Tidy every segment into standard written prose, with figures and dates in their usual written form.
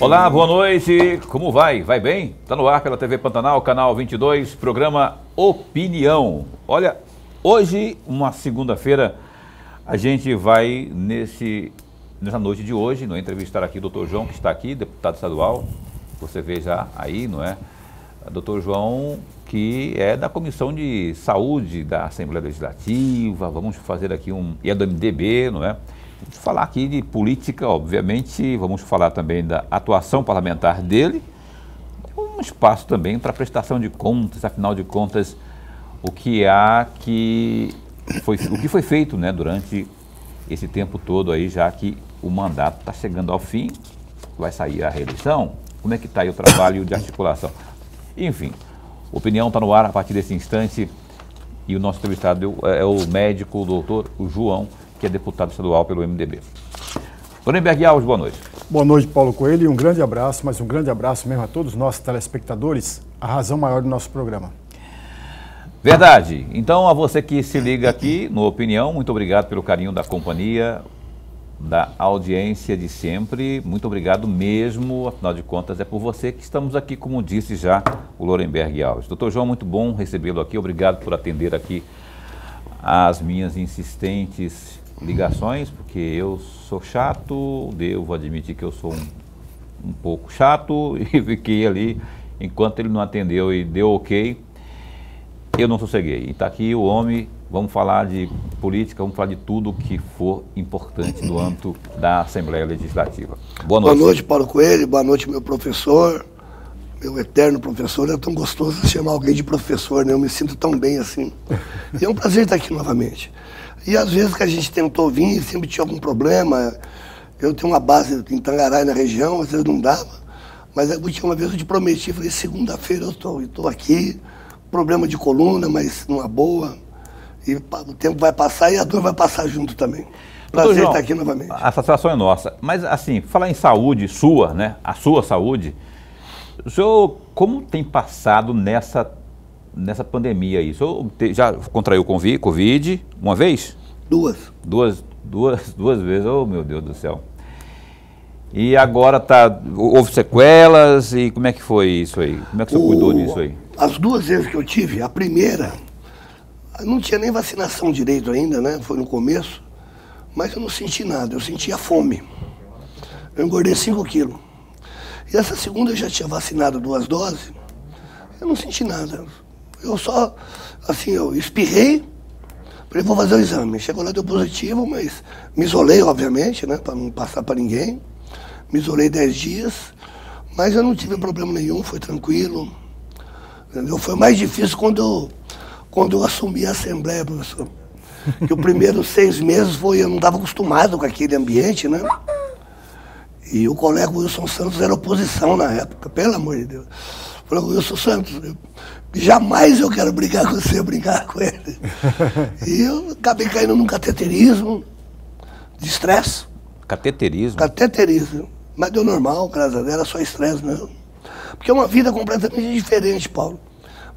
Olá, boa noite, como vai? Vai bem? Está no ar pela TV Pantanal, canal 22, programa Opinião. Olha, hoje, uma segunda-feira, a gente vai nessa noite de hoje, entrevistar aqui o Dr. João, que está aqui, deputado estadual, você vê já aí, não é? Dr. João, que é da Comissão de Saúde da Assembleia Legislativa, vamos fazer aqui e é do MDB, não é? Vamos falar aqui de política, obviamente, vamos falar também da atuação parlamentar dele, um espaço também para prestação de contas, afinal de contas, o que foi feito, né, durante esse tempo todo aí, já que o mandato está chegando ao fim, vai sair a reeleição, como é que está aí o trabalho de articulação? Enfim, a opinião está no ar a partir desse instante e o nosso entrevistado é o médico, o doutor João, que é deputado estadual pelo MDB. Lorenberg Alves, boa noite. Boa noite, Paulo Coelho, e um grande abraço, mas um grande abraço mesmo a todos os nossos telespectadores, a razão maior do nosso programa. Verdade. Então, a você que se liga aqui no Opinião, muito obrigado pelo carinho da companhia, da audiência de sempre. Muito obrigado mesmo, afinal de contas, é por você que estamos aqui, como disse já o Lorenberg Alves. Doutor João, muito bom recebê-lo aqui, obrigado por atender aqui as minhas insistentes ligações, porque eu sou chato, devo admitir que eu sou um pouco chato e fiquei ali, enquanto ele não atendeu e deu ok, eu não sosseguei. E está aqui o homem, vamos falar de política, vamos falar de tudo que for importante no âmbito da Assembleia Legislativa. Boa noite. Boa noite, Paulo Coelho, boa noite, meu professor, meu eterno professor. É tão gostoso chamar alguém de professor, né? Eu me sinto tão bem assim. E é um prazer estar aqui novamente. E às vezes que a gente tentou vir, sempre tinha algum problema. Eu tenho uma base em Tangarai, na região, às vezes não dava. Mas uma vez eu te prometi, falei, segunda-feira eu estou aqui, problema de coluna, mas numa boa. E o tempo vai passar e a dor vai passar junto também. Prazer João, estar aqui novamente. A satisfação é nossa. Mas assim, falar em saúde sua, né? A sua saúde, o senhor como tem passado nessa pandemia aí? O senhor já contraiu Covid uma vez? Duas vezes, oh meu Deus do céu. E agora houve sequelas e como é que foi isso aí? Como é que o senhor cuidou disso aí? As duas vezes que eu tive, a primeira, não tinha nem vacinação direito ainda, né? Foi no começo, mas eu não senti nada, eu sentia fome. Eu engordei 5 quilos. E essa segunda eu já tinha vacinado 2 doses, eu não senti nada. Eu só, assim, eu espirrei, falei, vou fazer o exame. Chegou lá, deu positivo, mas me isolei, obviamente, né, para não passar para ninguém. Me isolei 10 dias, mas eu não tive problema nenhum, foi tranquilo. Entendeu? Foi mais difícil quando eu assumi a Assembleia, professor. Que o primeiro 6 meses eu não estava acostumado com aquele ambiente, né? E o colega Wilson Santos era oposição na época, pelo amor de Deus. Falei, Wilson Santos, jamais eu quero brigar com você, brincar com ele. E eu acabei caindo num cateterismo de estresse. Cateterismo? Cateterismo. Mas deu normal, graças a Deus, era só estresse mesmo. Porque é uma vida completamente diferente, Paulo.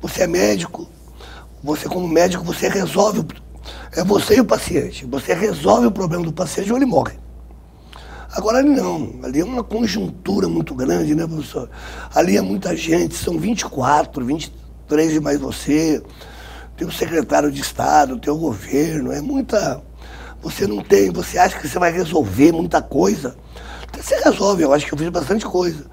Você é médico, você como médico, você resolve, é você e o paciente. Você resolve o problema do paciente ou ele morre. Agora ali não, ali é uma conjuntura muito grande, né, professor? Ali é muita gente, são 24, 23 e mais você, tem o secretário de Estado, tem o governo, é muita... Você acha que você vai resolver muita coisa. Até você resolve, eu acho que eu fiz bastante coisa.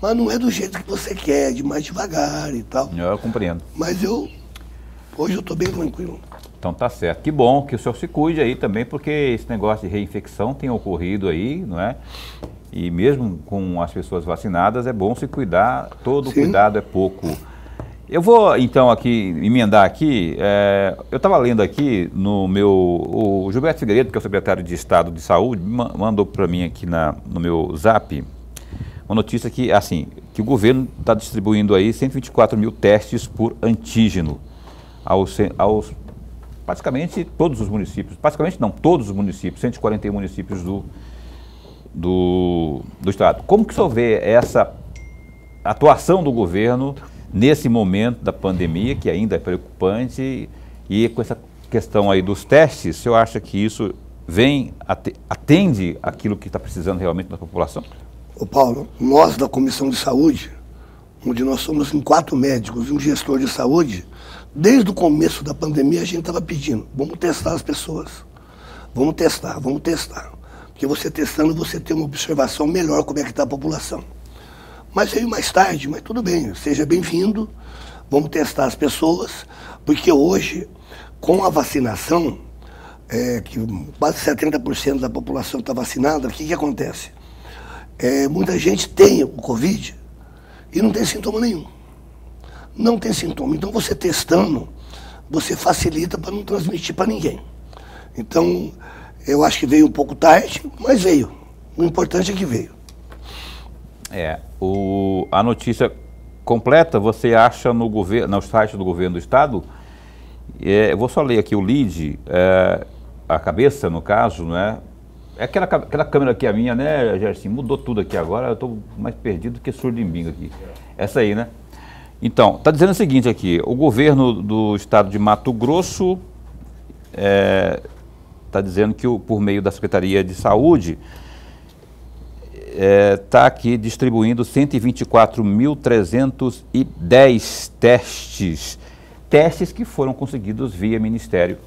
Mas não é do jeito que você quer, de mais devagar e tal. Eu compreendo. Mas hoje eu estou bem tranquilo. Então tá certo. Que bom que o senhor se cuide aí também, porque esse negócio de reinfecção tem ocorrido aí, não é? E mesmo com as pessoas vacinadas é bom se cuidar, todo cuidado é pouco. Eu vou então aqui, emendar aqui, eu estava lendo aqui o Gilberto Figueiredo, que é o secretário de Estado de Saúde, mandou para mim aqui no meu zap uma notícia que, assim, que o governo está distribuindo aí 124 mil testes por antígeno aos praticamente todos os municípios, praticamente não, todos os municípios, 141 municípios do estado. Como que o senhor vê essa atuação do governo nesse momento da pandemia, que ainda é preocupante, e com essa questão aí dos testes, o senhor acha que isso atende aquilo que está precisando realmente da população? Ô Paulo, nós da Comissão de Saúde, onde nós somos em 4 médicos e um gestor de saúde, desde o começo da pandemia a gente estava pedindo, vamos testar as pessoas, vamos testar. Porque você testando, você tem uma observação melhor como é que está a população. Mas veio mais tarde, mas tudo bem, seja bem-vindo, vamos testar as pessoas, porque hoje, com a vacinação, que quase 70% da população está vacinada, o que acontece? Muita gente tem o Covid e não tem sintoma nenhum. Não tem sintoma. Então você testando, você facilita para não transmitir para ninguém. Então, eu acho que veio um pouco tarde, mas veio. O importante é que veio. A notícia completa você acha no site do governo do estado. Eu vou só ler aqui o lead, a cabeça, no caso, né? Aquela câmera aqui, a minha, né, Gerson? Mudou tudo aqui agora, eu estou mais perdido que surdo-em-bingo aqui. Essa aí, né? Então, está dizendo o seguinte aqui, o governo do estado de Mato Grosso está dizendo que por meio da Secretaria de Saúde está aqui distribuindo 124.310 testes que foram conseguidos via Ministério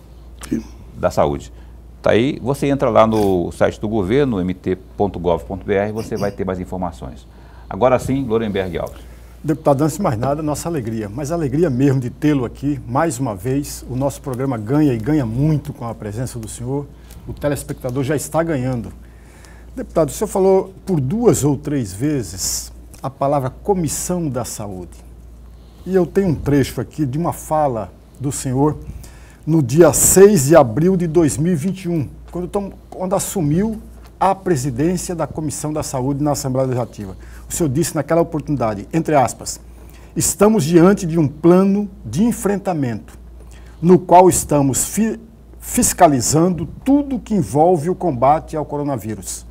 da Saúde. Tá aí, você entra lá no site do governo, mt.gov.br, você vai ter mais informações. Agora sim, Lorenberg Alves. Deputado, antes de mais nada, nossa alegria, mas a alegria mesmo de tê-lo aqui, mais uma vez, o nosso programa ganha e ganha muito com a presença do senhor, o telespectador já está ganhando. Deputado, o senhor falou por 2 ou 3 vezes a palavra Comissão da Saúde. E eu tenho um trecho aqui de uma fala do senhor no dia 6 de abril de 2021, quando assumiu a presidência da Comissão da Saúde na Assembleia Legislativa. O senhor disse naquela oportunidade, entre aspas, estamos diante de um plano de enfrentamento, no qual estamos fiscalizando tudo que envolve o combate ao coronavírus,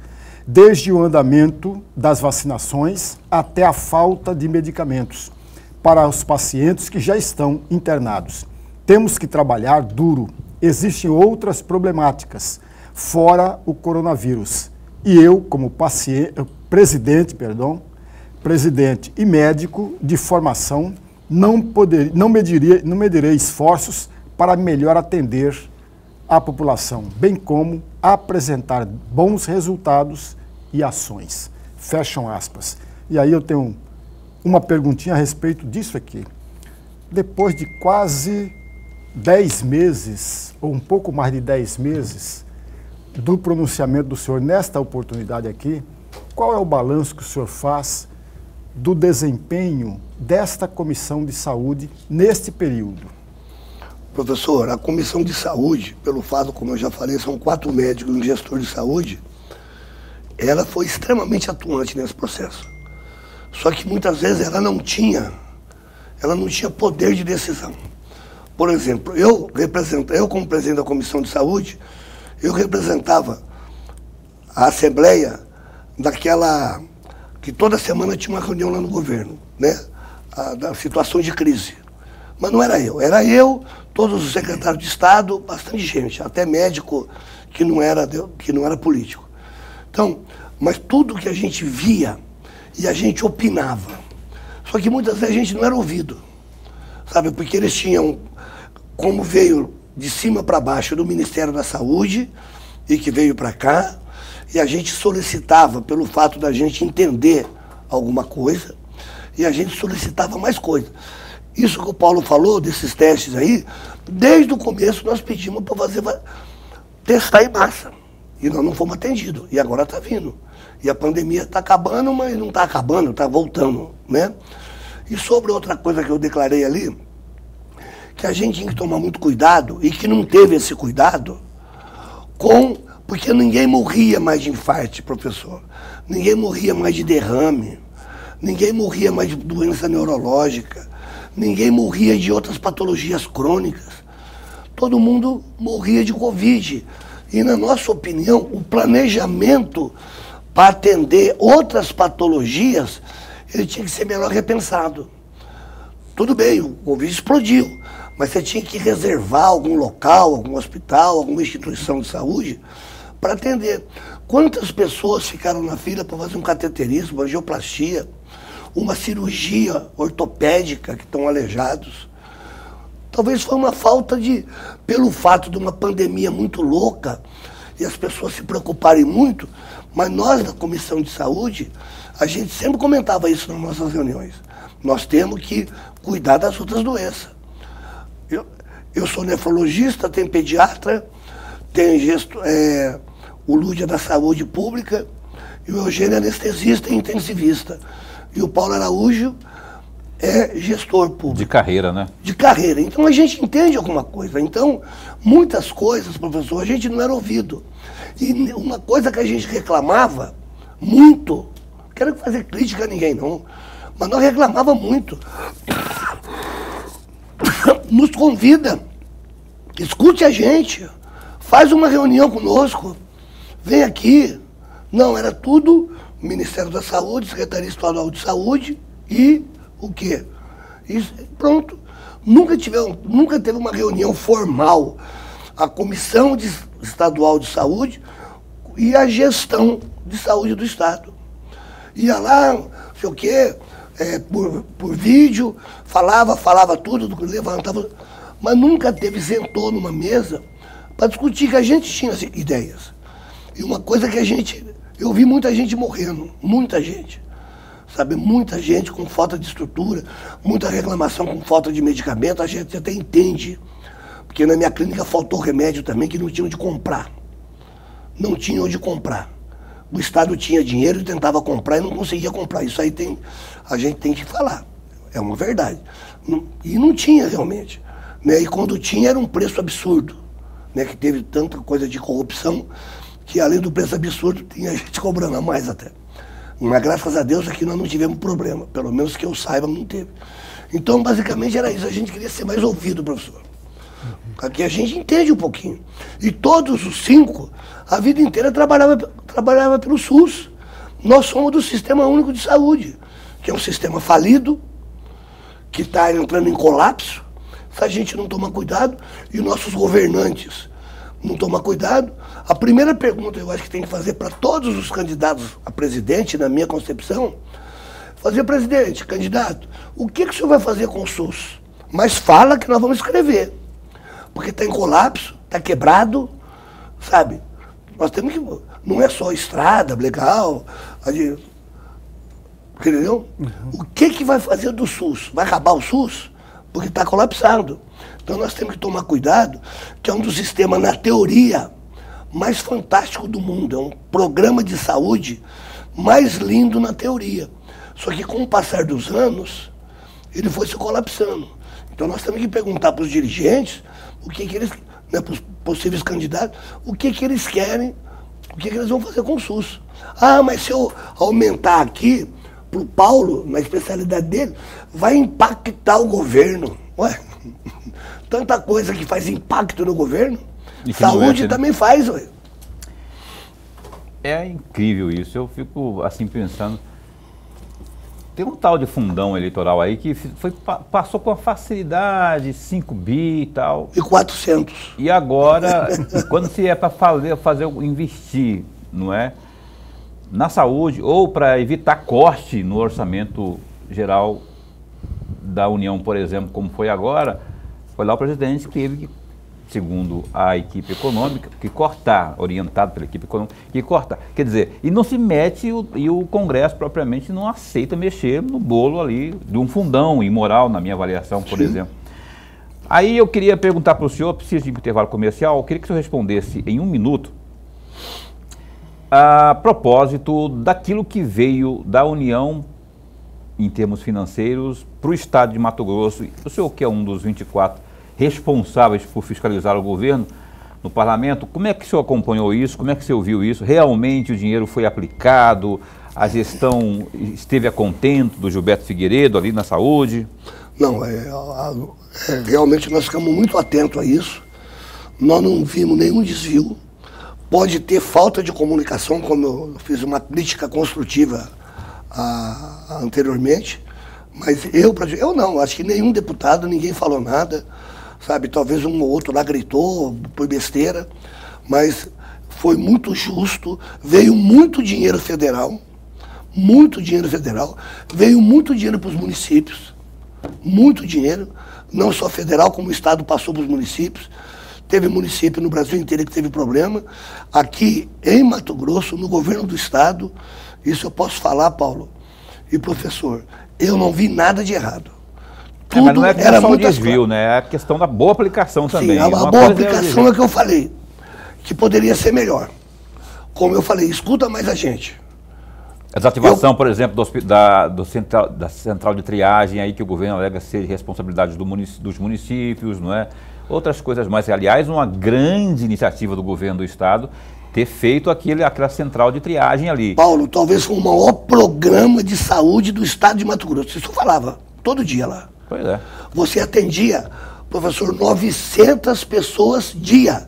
desde o andamento das vacinações até a falta de medicamentos para os pacientes que já estão internados. Temos que trabalhar duro. Existem outras problemáticas, fora o coronavírus. E eu, como presidente e médico de formação, não medirei esforços para melhor atender a população, bem como apresentar bons resultados e ações. Fecham aspas. E aí eu tenho uma perguntinha a respeito disso aqui. Depois de quase 10 meses, ou um pouco mais de 10 meses, do pronunciamento do senhor nesta oportunidade aqui, qual é o balanço que o senhor faz do desempenho desta Comissão de Saúde neste período? Professor, a Comissão de Saúde, pelo fato, como eu já falei, são 4 médicos e um gestor de saúde, ela foi extremamente atuante nesse processo. Só que muitas vezes ela não tinha poder de decisão. Por exemplo, eu como presidente da Comissão de Saúde, eu representava a Assembleia daquela que toda semana tinha uma reunião lá no governo, né? Da situação de crise. Mas não era eu, todos os secretários de Estado, bastante gente, até médico que não era político. Então, mas tudo que a gente via e a gente opinava. Só que muitas vezes a gente não era ouvido, sabe? Porque eles tinham, como veio de cima para baixo do Ministério da Saúde e que veio para cá, e a gente solicitava, pelo fato da gente entender alguma coisa, e a gente solicitava mais coisa. Isso que o Paulo falou, desses testes aí, desde o começo nós pedimos para testar em massa. E nós não fomos atendidos. E agora está vindo. E a pandemia está acabando, mas não está acabando, está voltando, né? E sobre outra coisa que eu declarei ali, que a gente tinha que tomar muito cuidado, e que não teve esse cuidado, porque ninguém morria mais de infarto, professor. Ninguém morria mais de derrame. Ninguém morria mais de doença neurológica. Ninguém morria de outras patologias crônicas. Todo mundo morria de Covid. E, na nossa opinião, o planejamento para atender outras patologias, ele tinha que ser melhor repensado. Tudo bem, o Covid explodiu, mas você tinha que reservar algum local, algum hospital, alguma instituição de saúde para atender. Quantas pessoas ficaram na fila para fazer um cateterismo, uma angioplastia, uma cirurgia ortopédica, que estão aleijados? Talvez foi uma falta pelo fato de uma pandemia muito louca e as pessoas se preocuparem muito, mas nós da Comissão de Saúde, a gente sempre comentava isso nas nossas reuniões. Nós temos que cuidar das outras doenças. Eu sou nefrologista, tenho pediatra, tenho o Lúdia da Saúde Pública, e o Eugênio é anestesista e intensivista. E o Paulo Araújo é gestor público. De carreira, né? De carreira. Então a gente entende alguma coisa. Então, muitas coisas, professor, a gente não era ouvido. E uma coisa que a gente reclamava muito, não quero fazer crítica a ninguém não, mas nós reclamava muito. Nos convida, escute a gente, faz uma reunião conosco, vem aqui. Não, era tudo Ministério da Saúde, Secretaria Estadual de Saúde e o quê? Isso, pronto. Nunca teve uma reunião formal. A Comissão Estadual de Saúde e a Gestão de Saúde do Estado. Ia lá, não sei o quê, por vídeo, falava tudo, levantava, mas nunca sentou numa mesa para discutir, que a gente tinha ideias. E uma coisa que eu vi muita gente morrendo, muita gente. Sabe, muita gente com falta de estrutura, muita reclamação com falta de medicamento, a gente até entende. Porque na minha clínica faltou remédio também que não tinha onde comprar. Não tinha onde comprar. O Estado tinha dinheiro e tentava comprar e não conseguia comprar. Isso aí a gente tem que falar. É uma verdade. E não tinha realmente. Né? E quando tinha era um preço absurdo. Né? Que teve tanta coisa de corrupção que além do preço absurdo tinha gente cobrando a mais até. Mas graças a Deus aqui nós não tivemos problema. Pelo menos que eu saiba, não teve. Então basicamente era isso. A gente queria ser mais ouvido, professor. Aqui a gente entende um pouquinho. E todos os 5, a vida inteira trabalhava pelo SUS. Nós somos do Sistema Único de Saúde, que é um sistema falido, que está entrando em colapso, se a gente não tomar cuidado, e nossos governantes não tomar cuidado. A primeira pergunta eu acho que tem que fazer para todos os candidatos a presidente, na minha concepção, fazer: presidente, candidato, o que o senhor vai fazer com o SUS? Mas fala que nós vamos escrever. Porque está em colapso, está quebrado, sabe? Nós temos que... Não é só estrada, legal, entendeu? Uhum. O que vai fazer do SUS? Vai acabar o SUS? Porque está colapsado. Então nós temos que tomar cuidado, que é um dos sistemas, na teoria, mais fantástico do mundo. É um programa de saúde mais lindo na teoria. Só que com o passar dos anos, ele foi se colapsando. Então nós temos que perguntar para os dirigentes o que eles, né, para os possíveis candidatos, o que eles querem, o que eles vão fazer com o SUS. Ah, mas se eu aumentar aqui, para o Paulo, na especialidade dele, vai impactar o governo. Ué, tanta coisa que faz impacto no governo, saúde também faz, ué. É incrível isso, eu fico assim pensando. Tem um tal de fundão eleitoral aí que passou com a facilidade, 5 bi e tal. E 400. E agora, quando se é para investir, não é? Na saúde ou para evitar corte no orçamento geral da União, por exemplo, como foi agora, foi lá o presidente que teve que, segundo a equipe econômica, que cortar, orientado pela equipe econômica, que cortar. Quer dizer, e não se mete, e o Congresso propriamente não aceita mexer no bolo ali de um fundão imoral, na minha avaliação, por exemplo. Aí eu queria perguntar para o senhor, preciso de intervalo comercial, eu queria que o senhor respondesse em 1 minuto, a propósito daquilo que veio da União em termos financeiros para o Estado de Mato Grosso. O senhor, que é um dos 24 responsáveis por fiscalizar o governo no parlamento, como é que o senhor acompanhou isso? Como é que o senhor viu isso? Realmente o dinheiro foi aplicado? A gestão esteve a contento do Gilberto Figueiredo ali na saúde? Não, realmente nós ficamos muito atentos a isso. Nós não vimos nenhum desvio. Pode ter falta de comunicação, como eu fiz uma crítica construtiva anteriormente, mas eu não, acho que nenhum deputado, ninguém falou nada, sabe? Talvez um ou outro lá gritou por besteira, mas foi muito justo, veio muito dinheiro federal, veio muito dinheiro para os municípios, muito dinheiro, não só federal, como o Estado passou para os municípios. Teve município no Brasil inteiro que teve problema. Aqui em Mato Grosso, no governo do Estado, isso eu posso falar, Paulo e professor, eu não vi nada de errado. Tudo mas não é era só o desvio, né? É a questão da boa aplicação também. Sim, a boa aplicação é o que eu falei, que poderia ser melhor. Como eu falei, escuta mais a gente. A desativação, por exemplo, da central de triagem aí que o governo alega ser responsabilidade dos municípios, não é? Outras coisas mais. Aliás, uma grande iniciativa do governo do Estado ter feito aquela central de triagem ali. Paulo, talvez foi o maior programa de saúde do Estado de Mato Grosso. Isso eu falava todo dia lá. Pois é. Você atendia, professor, 900 pessoas dia.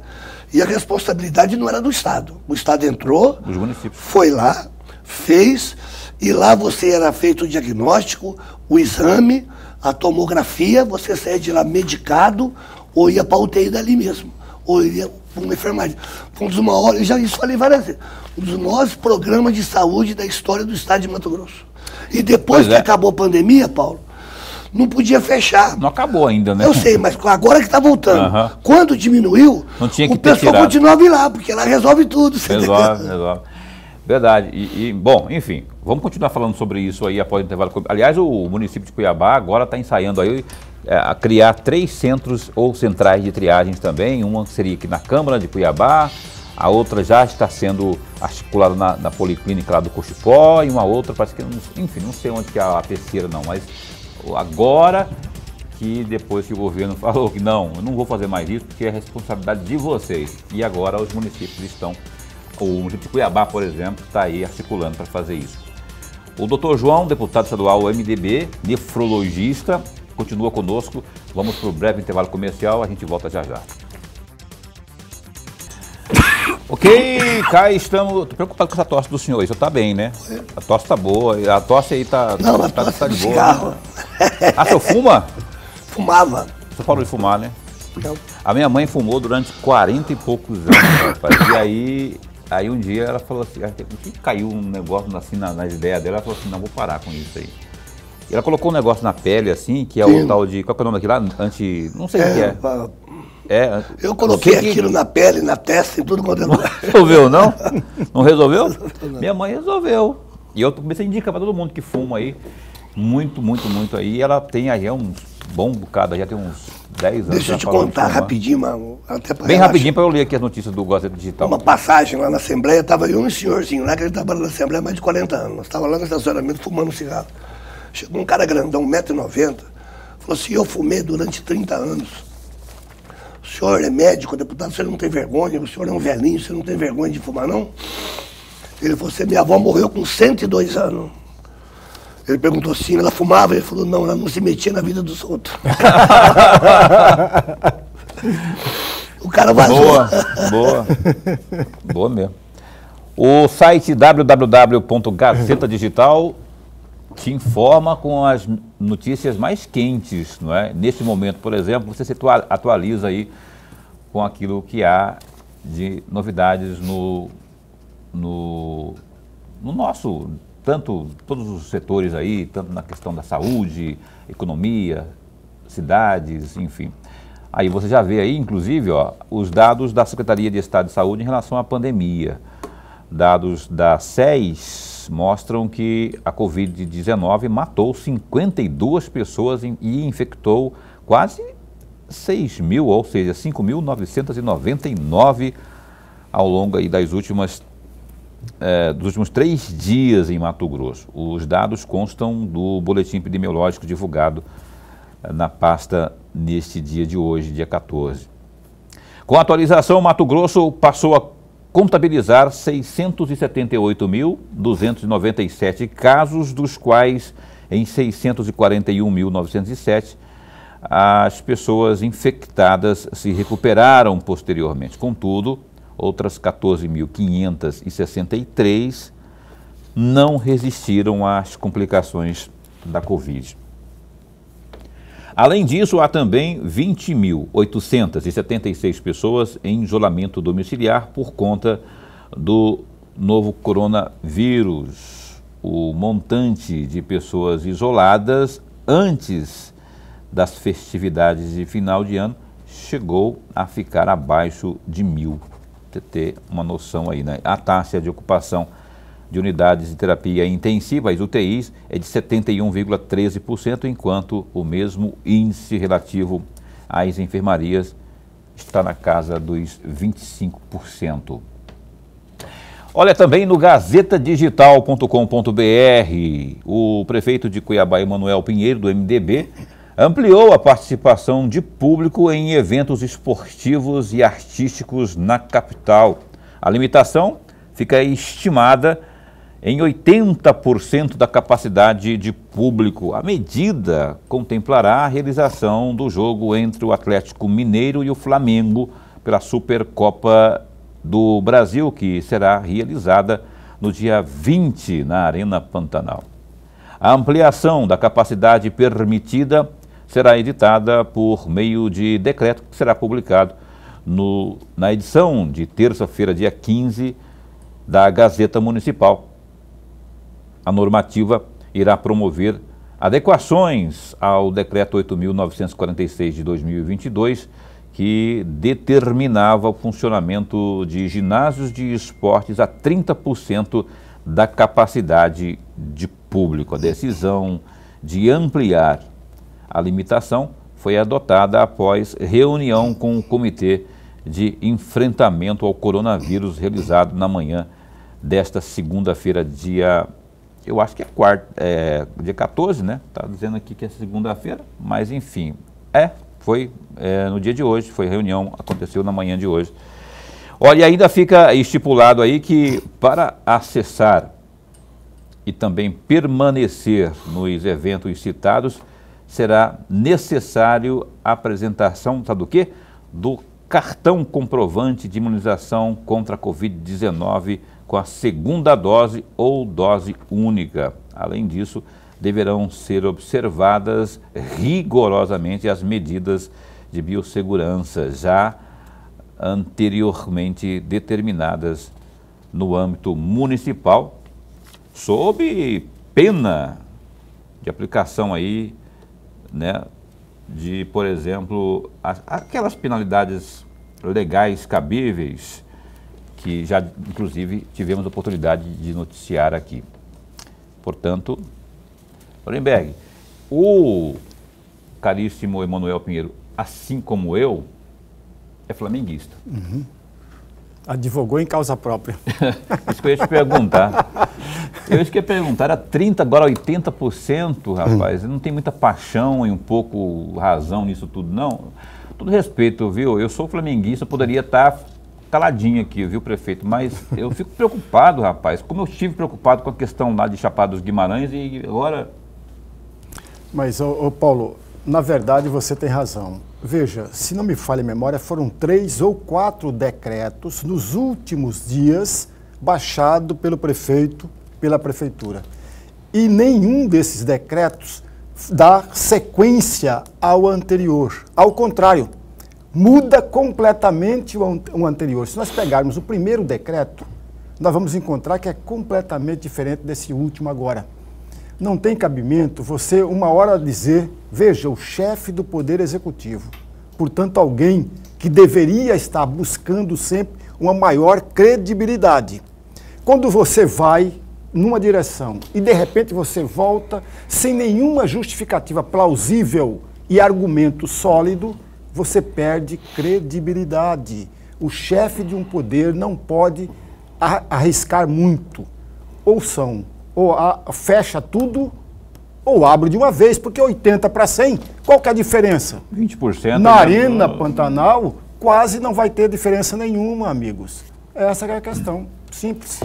E a responsabilidade não era do Estado. O Estado entrou, dos municípios, foi lá, fez, e lá você era feito o diagnóstico, o exame, a tomografia, você saía de lá medicado, ou ia para a UTI dali mesmo, ou ia para uma enfermagem. Foi um dos maiores, já isso falei várias vezes, um dos maiores programas de saúde da história do Estado de Mato Grosso. E depois que acabou a pandemia, Paulo, não podia fechar. Não acabou ainda, né? Eu sei, mas agora que está voltando. Quando diminuiu, não tinha que o pessoal continuava ir lá, porque lá resolve tudo. Resolve. Verdade. Bom, enfim, vamos continuar falando sobre isso aí após o intervalo. Aliás, o município de Cuiabá agora está ensaiando aí a criar 3 centros ou centrais de triagens também. Uma seria aqui na Câmara de Cuiabá, a outra já está sendo articulada na Policlínica lá do Cochipó, e uma outra, parece que, enfim, não sei onde que é a terceira não, mas agora que depois que o governo falou que não, eu não vou fazer mais isso porque é responsabilidade de vocês. E agora os municípios estão, o município de Cuiabá, por exemplo, está aí articulando para fazer isso. O doutor João, deputado estadual MDB, nefrologista, continua conosco. Vamos para o breve intervalo comercial, a gente volta já já. Ok, cá estamos. Estou preocupado com essa tosse do senhor. Isso tá bem, né? A tosse tá boa. A tosse aí tá. Não, a tosse tá de boa. Cigarro. Ah, o senhor fuma? Fumava. O senhor parou de fumar, né? Não. A minha mãe fumou durante 40 e poucos anos, rapaz. E aí um dia ela falou assim, que caiu um negócio assim nas ideias dela, ela falou assim, não, vou parar com isso aí. E ela colocou um negócio na pele assim, que é o tal de. Qual que é o nome daquilo lá? Não sei o que é. Eu coloquei aquilo na pele, na testa e tudo quanto é lugar. Resolveu, não? Não resolveu? Não. Minha mãe resolveu. E eu comecei a indicar para todo mundo que fuma aí, muito aí. E ela tem aí um bom bocado, já tem uns 10 anos. Deixa eu te contar rapidinho, mano. Bem rapidinho para eu ler aqui as notícias do Gazeta Digital. Uma passagem lá na Assembleia, estava eu e um senhorzinho lá, que ele trabalha na Assembleia há mais de 40 anos. Nós estávamos lá no estacionamento fumando cigarro. Chegou um cara grandão, 1,90 m, falou assim, eu fumei durante 30 anos. O senhor é médico, deputado, você não tem vergonha, o senhor é um velhinho, você não tem vergonha de fumar, não? Ele falou assim, minha avó morreu com 102 anos. Ele perguntou assim, ela fumava? Ele falou, não, ela não se metia na vida dos outros. O cara vazou. Boa mesmo. O site www.Gazeta Digital te informa com as notícias mais quentes, não é? Neste momento, por exemplo, você se atualiza aí com aquilo que há de novidades no nosso, todos os setores aí, tanto na questão da saúde, economia, cidades, enfim. Aí você já vê aí, inclusive, ó, os dados da Secretaria de Estado de Saúde em relação à pandemia. Dados da SES mostram que a Covid-19 matou 52 pessoas e infectou quase 6 mil, ou seja, 5.999 ao longo aí dos últimos 3 dias em Mato Grosso. Os dados constam do boletim epidemiológico divulgado na pasta neste dia de hoje, dia 14. Com a atualização, Mato Grosso passou a contabilizar 678.297 casos, dos quais em 641.907 as pessoas infectadas se recuperaram posteriormente. Contudo, outras 14.563 não resistiram às complicações da Covid. Além disso, há também 20.876 pessoas em isolamento domiciliar por conta do novo coronavírus. O montante de pessoas isoladas antes das festividades de final de ano chegou a ficar abaixo de 1.000. Você ter uma noção aí, né? A taxa de ocupação de unidades de terapia intensiva, as UTIs, é de 71,13%, enquanto o mesmo índice relativo às enfermarias está na casa dos 25%. Olha, também no gazetadigital.com.br, o prefeito de Cuiabá, Emanuel Pinheiro, do MDB, ampliou a participação de público em eventos esportivos e artísticos na capital. A limitação fica estimada em 80% da capacidade de público. A medida contemplará a realização do jogo entre o Atlético Mineiro e o Flamengo pela Supercopa do Brasil, que será realizada no dia 20 na Arena Pantanal. A ampliação da capacidade permitida será editada por meio de decreto que será publicado na edição de terça-feira, dia 15, da Gazeta Municipal. A normativa irá promover adequações ao Decreto 8.946 de 2022, que determinava o funcionamento de ginásios de esportes a 30% da capacidade de público. A decisão de ampliar a limitação foi adotada após reunião com o Comitê de Enfrentamento ao Coronavírus, realizado na manhã desta segunda-feira, dia dia 14, né? Está dizendo aqui que é segunda-feira, mas enfim, foi no dia de hoje, foi reunião, aconteceu na manhã de hoje. Olha, ainda fica estipulado aí que para acessar e também permanecer nos eventos citados, será necessário a apresentação, sabe do quê? Do cartão comprovante de imunização contra a Covid-19 com a segunda dose ou dose única. Além disso, deverão ser observadas rigorosamente as medidas de biossegurança já anteriormente determinadas no âmbito municipal, sob pena de aplicação aí, né, de, por exemplo, aquelas penalidades legais cabíveis que já, inclusive, tivemos a oportunidade de noticiar aqui. Portanto, Lorenberg, o caríssimo Emanuel Pinheiro, assim como eu, é flamenguista. Uhum. Advogou em causa própria. Isso que eu ia te perguntar. Era 30%, agora 80%, rapaz. Não tem muita paixão e um pouco razão nisso tudo, não. Todo respeito, viu? Eu sou flamenguista, poderia estar caladinho aqui, viu, prefeito? Mas eu fico preocupado, rapaz. Como eu estive preocupado com a questão lá de Chapada dos Guimarães e agora... Mas, Paulo, na verdade você tem razão. Veja, se não me falha a memória, foram 3 ou 4 decretos nos últimos dias baixados pelo prefeito, pela prefeitura. E nenhum desses decretos dá sequência ao anterior. Ao contrário, muda completamente o anterior. Se nós pegarmos o primeiro decreto, nós vamos encontrar que é completamente diferente desse último agora. Não tem cabimento você uma hora dizer, veja, o chefe do Poder Executivo, portanto alguém que deveria estar buscando sempre uma maior credibilidade. Quando você vai numa direção e de repente você volta sem nenhuma justificativa plausível e argumento sólido, você perde credibilidade. O chefe de um poder não pode arriscar muito. Ou fecha tudo ou abre de uma vez, porque 80 para 100, qual que é a diferença? 20%. Na Arena Pantanal, quase não vai ter diferença nenhuma, amigos. Essa é a questão, simples.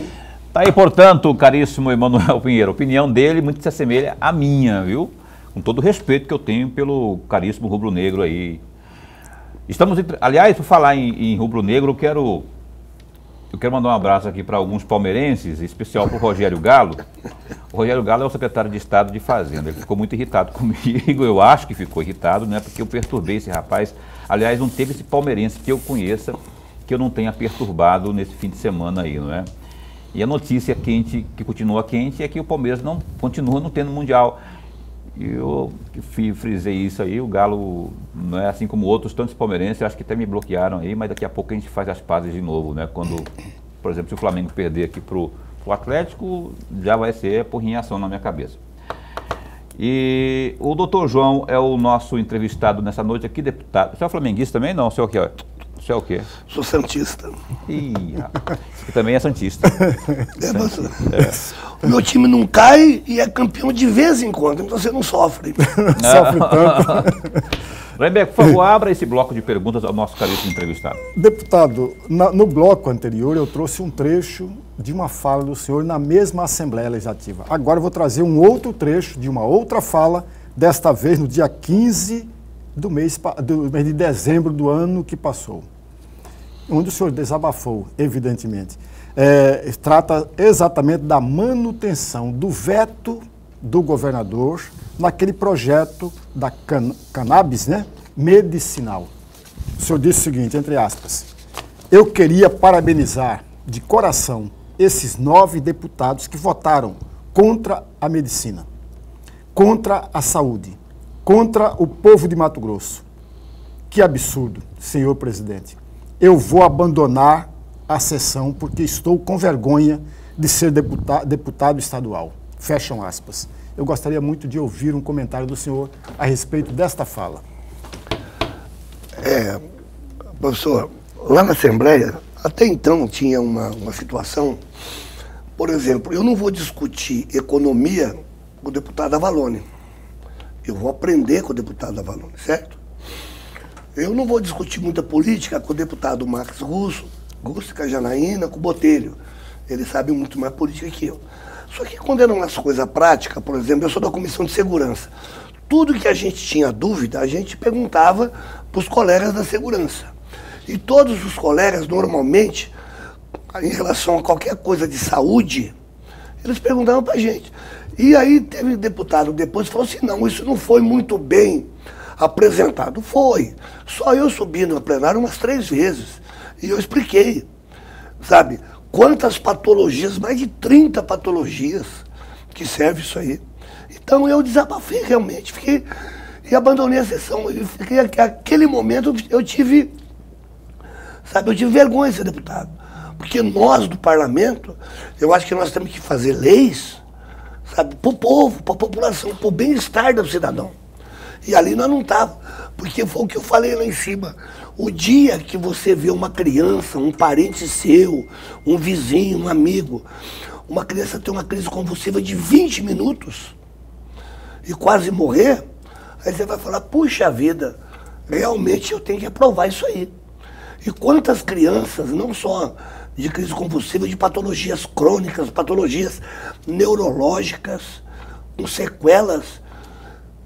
Tá aí, portanto, caríssimo Emanuel Pinheiro, a opinião dele muito se assemelha à minha, viu? Com todo o respeito que eu tenho pelo caríssimo rubro-negro aí. Aliás, por falar em rubro-negro, eu quero mandar um abraço aqui para alguns palmeirenses, em especial para o Rogério Galo. O Rogério Galo é o secretário de Estado de Fazenda. Ele ficou muito irritado comigo, eu acho que ficou irritado, né? Porque eu perturbei esse rapaz. Aliás, não teve esse palmeirense que eu conheça que eu não tenha perturbado nesse fim de semana aí, não é? E a notícia quente, que continua quente, é que o Palmeiras continua não tendo Mundial. E eu frisei isso aí, o Galo, não é assim como outros, tantos palmeirenses, eu acho que até me bloquearam aí, mas daqui a pouco a gente faz as pazes de novo, né? Quando, por exemplo, se o Flamengo perder aqui pro Atlético, já vai ser porrinha ação na minha cabeça. E o doutor João é o nosso entrevistado nessa noite aqui, deputado. Você é flamenguista também? Não, o senhor aqui, ó. Você é o quê? Sou santista. Ih, rapaz, você também é santista. O meu time não cai e é campeão de vez em quando, então você não sofre. Sofre tanto. Rembeco, por favor, abra esse bloco de perguntas ao nosso caríssimo entrevistado. Deputado, no bloco anterior eu trouxe um trecho de uma fala do senhor na mesma Assembleia Legislativa. Agora eu vou trazer um outro trecho de uma outra fala, desta vez no dia 15 do mês de dezembro do ano que passou, onde o senhor desabafou, evidentemente. Trata exatamente da manutenção do veto do governador naquele projeto da cannabis, né, medicinal. O senhor disse o seguinte, entre aspas, eu queria parabenizar de coração esses 9 deputados que votaram contra a medicina, contra a saúde, contra o povo de Mato Grosso. Que absurdo, senhor presidente. Eu vou abandonar a sessão porque estou com vergonha de ser deputado estadual. Fecham aspas. Eu gostaria muito de ouvir um comentário do senhor a respeito desta fala. Professor, lá na Assembleia, até então tinha uma situação, por exemplo, eu não vou discutir economia com o deputado Avalone. Eu vou aprender com o deputado Avalone, certo? Eu não vou discutir muita política com o deputado Max Russo, com a Janaína, com o Botelho. Eles sabem muito mais política que eu. Só que quando eram as coisas práticas, por exemplo, eu sou da Comissão de Segurança. Tudo que a gente tinha dúvida, a gente perguntava para os colegas da segurança. E todos os colegas, normalmente, em relação a qualquer coisa de saúde, eles perguntavam para a gente. E aí teve deputado depois que falou assim, não, isso não foi muito bem apresentado. Foi. Só eu subi no plenário umas 3 vezes. E eu expliquei, sabe, quantas patologias, mais de 30 patologias que serve isso aí. Então eu desabafei realmente, fiquei e abandonei a sessão. Eu fiquei, aquele momento eu tive vergonha de ser deputado. Porque nós do parlamento, eu acho que nós temos que fazer leis, sabe, para o povo, para a população, para o bem-estar do cidadão. E ali nós não estávamos, porque foi o que eu falei lá em cima. O dia que você vê uma criança, um parente seu, um vizinho, um amigo, uma criança ter uma crise convulsiva de 20 minutos e quase morrer, aí você vai falar, puxa vida, realmente eu tenho que aprovar isso aí. E quantas crianças, não só de crise convulsiva, de patologias crônicas, patologias neurológicas, com sequelas,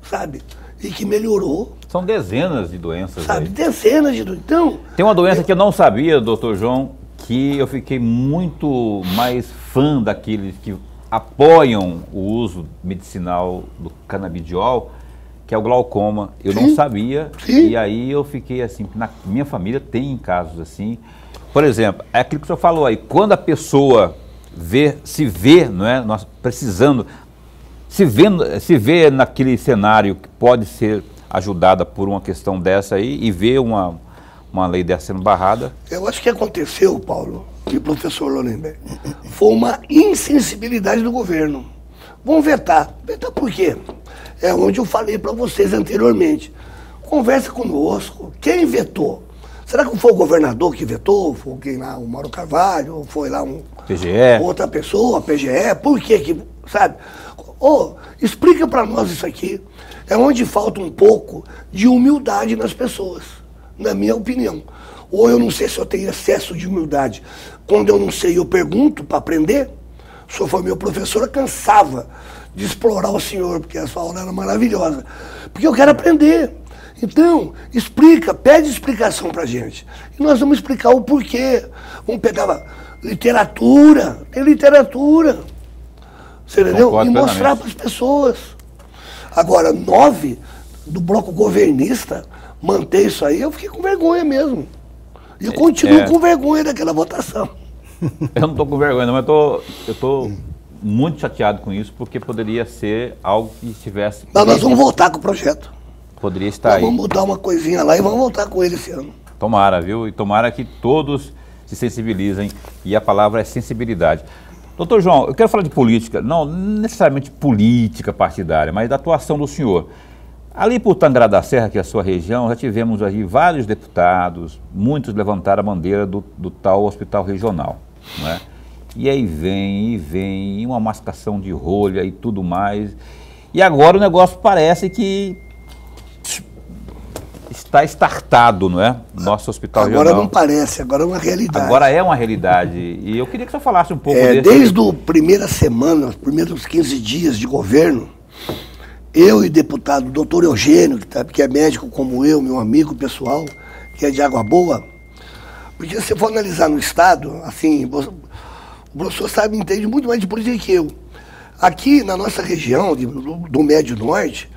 sabe? E que melhorou. São dezenas de doenças, sabe? Aí. Dezenas de doenças. Então, tem uma doença que eu não sabia, doutor João, que eu fiquei muito mais fã daqueles que apoiam o uso medicinal do canabidiol, que é o glaucoma. Eu não sabia, e aí eu fiquei assim, na minha família tem casos assim. Por exemplo, é aquilo que o senhor falou aí, quando a pessoa se vê, não é, nós precisando, se vê naquele cenário que pode ser ajudada por uma questão dessa aí e vê uma lei dessa sendo barrada. Eu acho que aconteceu, Paulo, e professor Lorenberg, foi uma insensibilidade do governo. Vamos vetar. Vetar por quê? É onde eu falei para vocês anteriormente. Conversa conosco. Quem vetou? Será que foi o governador que vetou? Foi quem lá, o Mauro Carvalho? Ou foi lá PGE? Outra pessoa, PGE? Por quê que, sabe? Explica para nós isso aqui. É onde falta um pouco de humildade nas pessoas, na minha opinião. Ou eu não sei se eu tenho excesso de humildade. Quando eu não sei, eu pergunto para aprender. O senhor foi meu professor, eu cansava de explorar o senhor, porque a sua aula era maravilhosa. Porque eu quero aprender. Então, explica, pede explicação pra gente. E nós vamos explicar o porquê. Vamos pegar literatura, tem literatura. Você entendeu? E mostrar para as pessoas. Agora, 9 do bloco governista manter isso aí, eu fiquei com vergonha mesmo. E eu continuo com vergonha daquela votação. Eu não estou com vergonha, não, mas eu estou muito chateado com isso, porque poderia ser algo que estivesse... Mas nós vamos voltar com o projeto. Poderia estar aí. Vamos mudar uma coisinha lá e vamos voltar com ele esse ano. Tomara, viu? E tomara que todos se sensibilizem, e a palavra é sensibilidade. Doutor João, eu quero falar de política, não necessariamente política partidária, mas da atuação do senhor. Ali por Tangará da Serra, que é a sua região, já tivemos aí vários deputados, muitos levantaram a bandeira do tal hospital regional, né? E aí vem, uma mascação de rolha e tudo mais. E agora o negócio parece que está estartado, não é? Nosso hospital regional. Agora não parece, agora é uma realidade. Agora é uma realidade. E eu queria que você falasse um pouco desse... Desde a primeira semana, os primeiros 15 dias de governo, eu e o deputado doutor Eugênio, que é médico como eu, meu amigo pessoal, que é de Água Boa, porque se você for analisar no estado, assim, o professor sabe, entende muito mais de política que eu. Aqui na nossa região, do Médio Norte,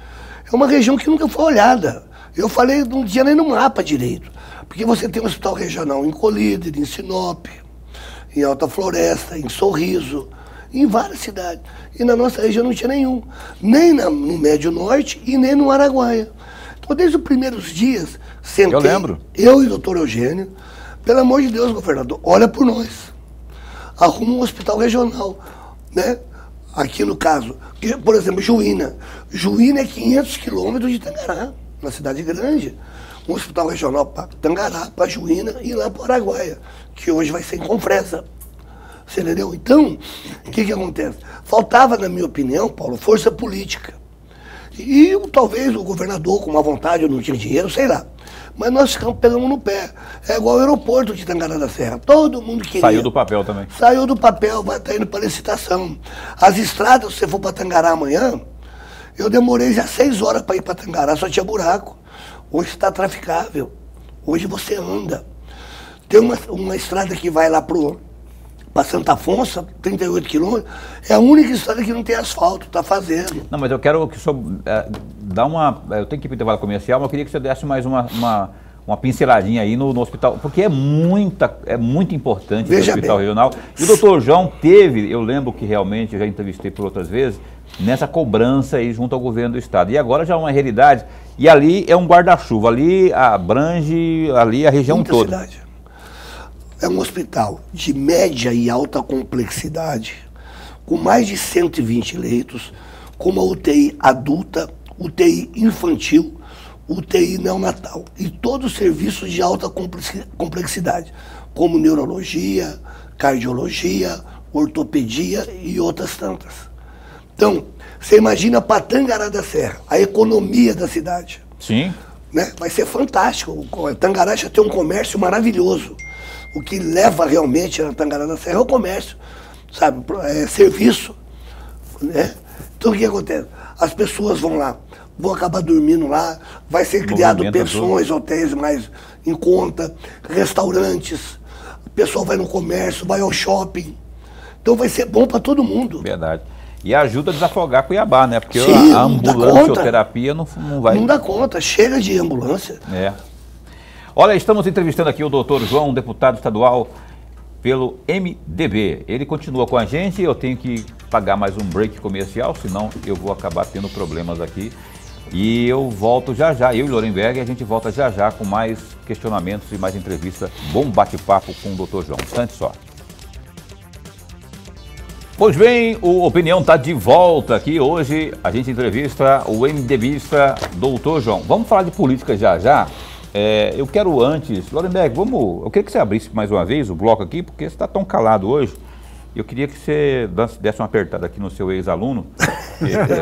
é uma região que nunca foi olhada. Eu falei, não tinha nem no mapa direito. Porque você tem um hospital regional em Colíder, em Sinop, em Alta Floresta, em Sorriso, em várias cidades. E na nossa região não tinha nenhum. Nem no Médio Norte e nem no Araguaia. Então, desde os primeiros dias, sentei, eu e o doutor Eugênio, pelo amor de Deus, governador, olha por nós. Arruma um hospital regional, né? Aqui no caso, por exemplo, Juína. Juína é 500 quilômetros de Tangará, uma cidade grande. Um hospital regional para Tangará, para Juína e lá para Araguaia, que hoje vai ser em Confresa. Você entendeu? Então, o que acontece? Faltava, na minha opinião, Paulo, força política. E talvez o governador, com uma vontade, eu não tinha dinheiro, sei lá. Mas nós pegamos no pé. É igual o aeroporto de Tangará da Serra. Todo mundo queria. Saiu do papel também. Saiu do papel, vai estar indo para licitação. As estradas, se você for para Tangará amanhã, eu demorei já 6 horas para ir para Tangará, só tinha buraco. Hoje está traficável. Hoje você anda. Tem uma estrada que vai lá para Santa Afonso, 38 quilômetros, é a única estrada que não tem asfalto, está fazendo. Não, mas eu quero que o senhor dá uma... Eu tenho que ir para o intervalo comercial, mas eu queria que o senhor desse mais uma pinceladinha aí no hospital, porque é muito importante o hospital regional. E o doutor João teve, eu lembro que realmente, eu já entrevistei por outras vezes, nessa cobrança aí junto ao governo do estado. E agora já é uma realidade, e ali é um guarda-chuva, ali abrange ali a região toda. Cidade. É um hospital de média e alta complexidade, com mais de 120 leitos, com uma UTI adulta, UTI infantil, UTI neonatal e todos os serviços de alta complexidade, como neurologia, cardiologia, ortopedia e outras tantas. Então, você imagina para Tangará da Serra, a economia da cidade. Sim. Né? Vai ser fantástico. Tangará já tem um comércio maravilhoso. O que leva realmente a Tangará da Serra é o comércio, sabe? Serviço, né? Então o que acontece? As pessoas vão lá, vão acabar dormindo lá, vai ser criado pensões, hotéis mais em conta, restaurantes, o pessoal vai no comércio, vai ao shopping. Então vai ser bom para todo mundo. Verdade. E ajuda a desafogar Cuiabá, né? Porque sim, a ambulancioterapia não vai... Não dá conta, chega de ambulância. É. Olha, estamos entrevistando aqui o doutor João, deputado estadual pelo MDB. Ele continua com a gente, eu tenho que pagar mais um break comercial, senão eu vou acabar tendo problemas aqui. E eu volto já já, eu e Lorenberg, a gente volta já já com mais questionamentos e mais entrevista. Bom bate-papo com o doutor João. Um instante só. Pois bem, o Opinião está de volta aqui. Hoje a gente entrevista o MDBista doutor João. Vamos falar de política já já. Eu quero antes, Lorenberg, eu queria que você abrisse mais uma vez o bloco aqui, porque você está tão calado hoje. Eu queria que você desse uma apertada aqui no seu ex-aluno,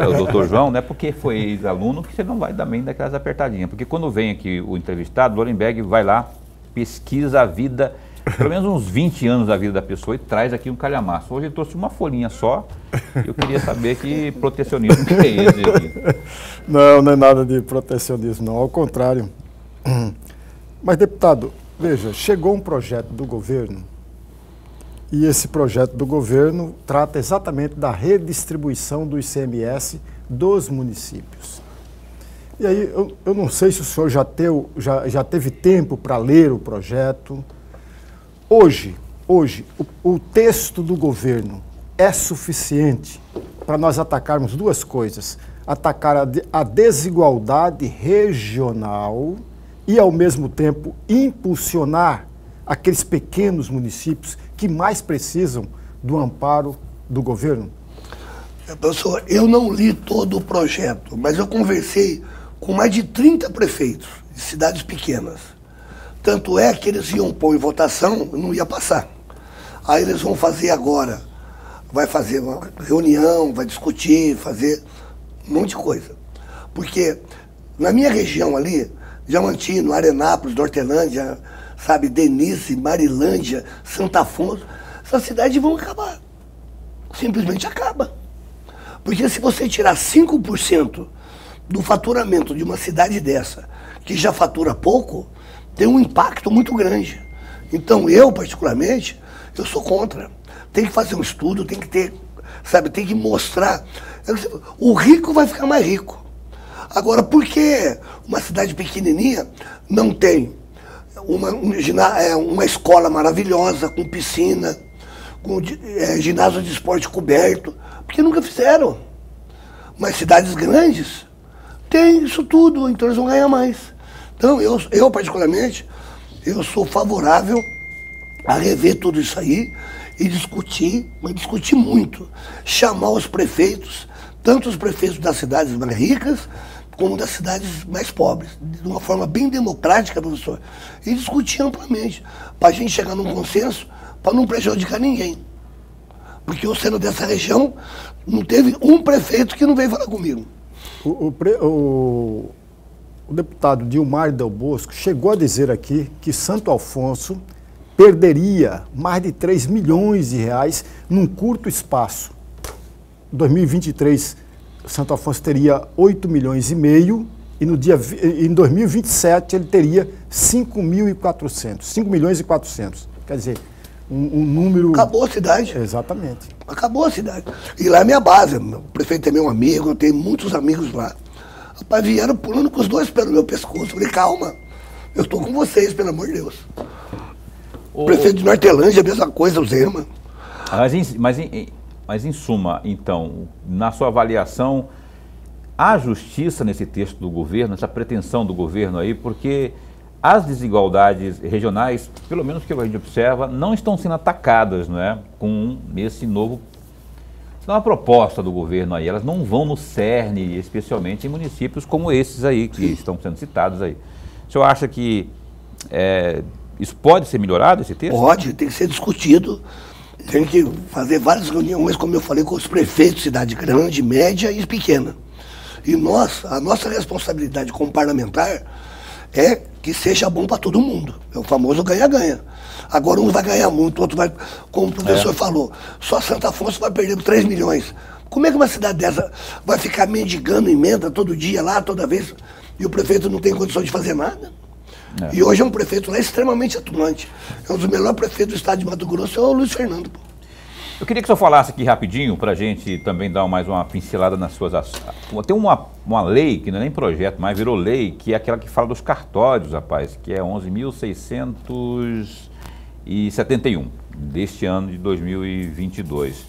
o doutor João, né? Porque foi ex-aluno que você não vai também daquelas apertadinhas. Porque quando vem aqui o entrevistado, o Lorenberg vai lá, pesquisa a vida, pelo menos uns 20 anos da vida da pessoa e traz aqui um calhamaço. Hoje ele trouxe uma folhinha só, eu queria saber que protecionismo que é esse aqui. Não é nada de protecionismo, não, ao contrário. Mas, deputado, veja, chegou um projeto do governo e esse projeto do governo trata exatamente da redistribuição do ICMS dos municípios. E aí, eu não sei se o senhor já teve tempo para ler o projeto. Hoje o texto do governo é suficiente para nós atacarmos duas coisas. Atacar a desigualdade regional e, ao mesmo tempo, impulsionar aqueles pequenos municípios que mais precisam do amparo do governo? Professor, eu não li todo o projeto, mas eu conversei com mais de 30 prefeitos de cidades pequenas. Tanto é que eles iam pôr em votação, não ia passar. Aí eles vão fazer agora, vai fazer uma reunião, vai discutir, fazer um monte de coisa. Porque na minha região ali, Diamantino, Arenápolis, Nortelândia, sabe, Denise, Marilândia, Santo Afonso, essas cidades vão acabar. Simplesmente acaba. Porque se você tirar 5% do faturamento de uma cidade dessa, que já fatura pouco, tem um impacto muito grande. Então eu, particularmente, eu sou contra. Tem que fazer um estudo, tem que ter, sabe, tem que mostrar. O rico vai ficar mais rico. Agora, por que uma cidade pequenininha não tem uma escola maravilhosa, com piscina, com ginásio de esporte coberto? Porque nunca fizeram. Mas cidades grandes têm isso tudo, então eles vão ganhar mais. Então, eu particularmente, eu sou favorável a rever tudo isso aí e discutir, mas discutir muito. Chamar os prefeitos, tanto os prefeitos das cidades mais ricas, como das cidades mais pobres, de uma forma bem democrática, professor, e discutir amplamente, para a gente chegar num consenso, para não prejudicar ninguém. Porque eu, sendo dessa região, não teve um prefeito que não veio falar comigo. O deputado Dilmar Del Bosco chegou a dizer aqui que Santo Afonso perderia mais de 3 milhões de reais num curto espaço. Em 2023, Santo Afonso teria 8 milhões e meio e em 2027 ele teria 5 milhões e 400. Quer dizer, um número... Acabou a cidade. Exatamente. Acabou a cidade. E lá é minha base. O prefeito é meu amigo, eu tenho muitos amigos lá. Rapaz, vieram pulando com os dois pés no meu pescoço. Eu falei, calma, eu estou com vocês, pelo amor de Deus. O prefeito de Nortelândia, a mesma coisa, o Zema. Mas em suma, então, na sua avaliação, há justiça nesse texto do governo, essa pretensão do governo aí, porque as desigualdades regionais, pelo menos que a gente observa, não estão sendo atacadas, não é, com esse novo... Isso é uma proposta do governo aí, elas não vão no cerne, especialmente em municípios como esses aí, que estão sendo citados aí. O senhor acha que isso pode ser melhorado, esse texto? Pode, tem que ser discutido, tem que fazer várias reuniões, como eu falei, com os prefeitos de cidade grande, média e pequena. E a nossa responsabilidade como parlamentar é que seja bom para todo mundo. É o famoso ganha-ganha. Agora um vai ganhar muito, o outro vai, como o professor falou, só Santo Afonso vai perder 3 milhões. Como é que uma cidade dessa vai ficar mendigando emenda todo dia lá, toda vez, e o prefeito não tem condição de fazer nada? E hoje é um prefeito lá extremamente atuante. É um dos melhores prefeitos do estado de Mato Grosso, é o Luiz Fernando. Eu queria que o senhor falasse aqui rapidinho, para a gente também dar mais uma pincelada nas suas ações. Tem uma lei, que não é nem projeto, mas virou lei, que é aquela que fala dos cartórios, rapaz, que é 11.671, deste ano de 2022. O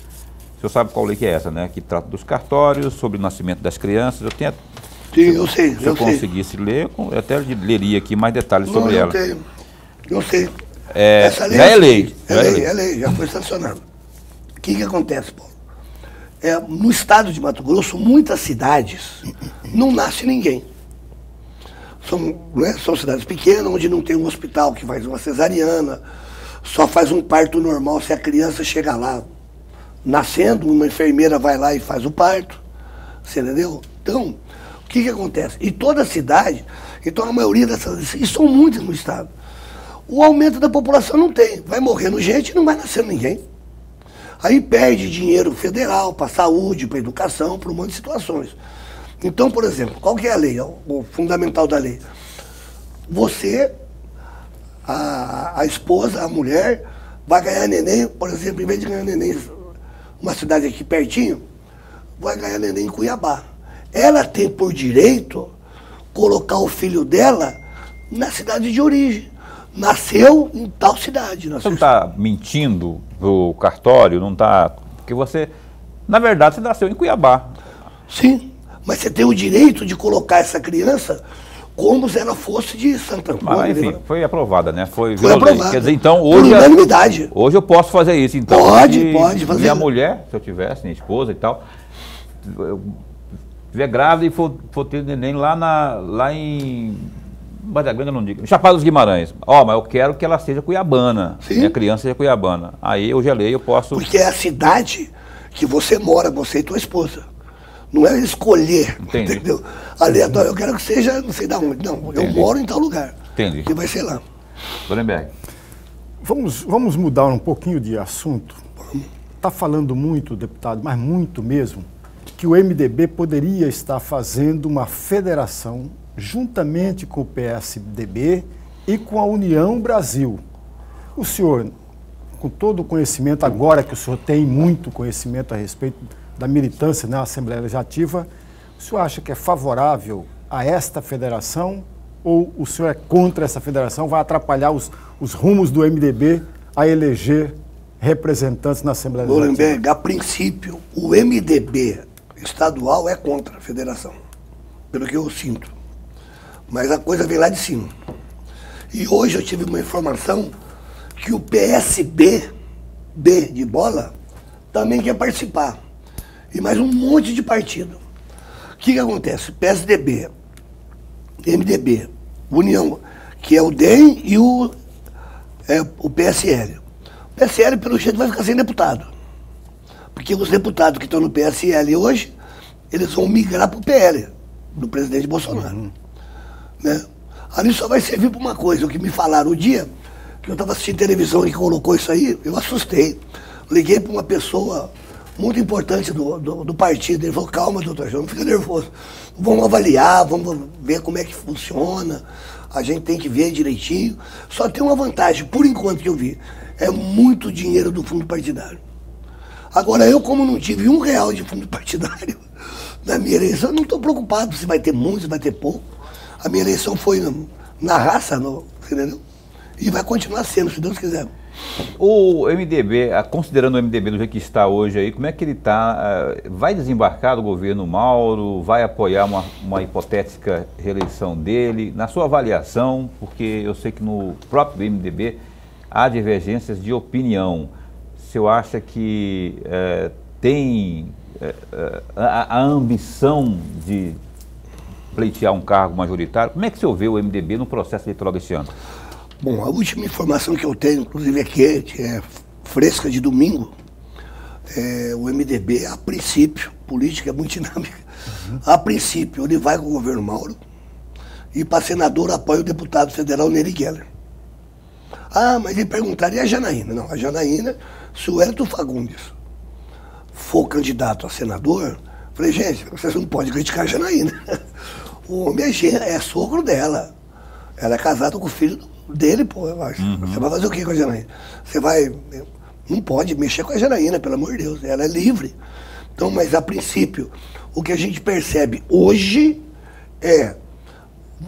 senhor sabe qual lei que é essa, né? Que trata dos cartórios, sobre o nascimento das crianças. Eu tenho... Sim, eu sei. Se eu conseguisse ler, eu até leria aqui mais detalhes sobre ela. Eu sei. Essa lei já é lei. É lei, já foi sancionada. O que acontece, Paulo? No estado de Mato Grosso, muitas cidades não nasce ninguém. São cidades pequenas, onde não tem um hospital que faz uma cesariana, só faz um parto normal se a criança chegar lá nascendo, uma enfermeira vai lá e faz o parto. Você entendeu? Então, o que acontece? E toda cidade, então a maioria dessas, e são muitas no estado, o aumento da população não tem. Vai morrendo gente e não vai nascendo ninguém. Aí perde dinheiro federal para saúde, para educação, para um monte de situações. Então, por exemplo, qual que é a lei? O fundamental da lei. Você, a esposa, a mulher, vai ganhar neném, por exemplo, em vez de ganhar neném uma cidade aqui pertinho, vai ganhar neném em Cuiabá. Ela tem por direito colocar o filho dela na cidade de origem. Nasceu em tal cidade. Você não está mentindo pro cartório, não está... Porque você, na verdade, você nasceu em Cuiabá. Sim, mas você tem o direito de colocar essa criança como se ela fosse de Santo Antônio. Mas, enfim, foi aprovada, né? Foi aprovada. Quer dizer, então, Por hoje... unanimidade. Hoje eu posso fazer isso, então. Pode fazer. Minha mulher, se eu tivesse, minha esposa e tal, eu estiver grávida e for ter neném lá em... Barra Grande, eu não digo. Chapada dos Guimarães. Ó, mas eu quero que ela seja cuiabana. Sim. Minha criança seja cuiabana. Aí eu gelei, eu posso... Porque é a cidade que você mora, você e tua esposa. Não é escolher, Entendi. entendeu? Aleatório, eu quero que seja, não sei de onde. Não, Entendi. eu moro em tal lugar. Entendi. Que vai ser lá. Dorenberg. Vamos mudar um pouquinho de assunto. Está falando muito, deputado, mas muito mesmo, que o MDB poderia estar fazendo uma federação juntamente com o PSDB e com a União Brasil. O senhor, com todo o conhecimento, agora que o senhor tem muito conhecimento a respeito da militância na Assembleia Legislativa, o senhor acha que é favorável a esta federação ou o senhor é contra essa federação, vai atrapalhar os rumos do MDB a eleger representantes na Assembleia Legislativa? Dorenberg, a princípio, o MDB estadual é contra a federação, pelo que eu sinto. Mas a coisa vem lá de cima. E hoje eu tive uma informação que o PSB, B de bola, também quer participar. E mais um monte de partido. O que acontece? PSDB, MDB, União, que é o DEM e o PSL. O PSL, pelo jeito, vai ficar sem deputado. Porque os deputados que estão no PSL hoje, eles vão migrar para o PL, do presidente Bolsonaro. Né? Ali só vai servir para uma coisa, o que me falaram o dia que eu estava assistindo televisão e colocou isso aí, eu assustei. Liguei para uma pessoa muito importante do partido, ele falou, calma, doutor João, não fica nervoso. Vamos avaliar, vamos ver como é que funciona, a gente tem que ver direitinho. Só tem uma vantagem, por enquanto que eu vi, é muito dinheiro do fundo partidário. Agora, eu como não tive R$1 de fundo partidário na minha eleição, eu não estou preocupado se vai ter muito, se vai ter pouco. A minha eleição foi na raça, entendeu? E vai continuar sendo, se Deus quiser. O MDB, considerando o MDB do jeito que está hoje aí, como é que ele está? Vai desembarcar do governo Mauro? Vai apoiar uma hipotética reeleição dele? Na sua avaliação, porque eu sei que no próprio MDB há divergências de opinião. O senhor acha que tem a ambição de pleitear um cargo majoritário? Como é que o senhor vê o MDB no processo eleitoral deste ano? Bom, a última informação que eu tenho, inclusive aqui, que é fresca de domingo, o MDB, a princípio, política é muito dinâmica, a princípio ele vai com o governo Mauro e para senador apoia o deputado federal Nery Geller. Ah, mas ele perguntaria a Janaína. Não, a Janaína, se o Hélito Fagundes for candidato a senador, falei, gente, vocês não podem criticar a Janaína. O homem é sogro dela. Ela é casada com o filho dele, pô, eu acho. Você vai fazer o que com a Janaína? Você vai... Não pode mexer com a Janaína, pelo amor de Deus. Ela é livre. Então, mas a princípio, o que a gente percebe hoje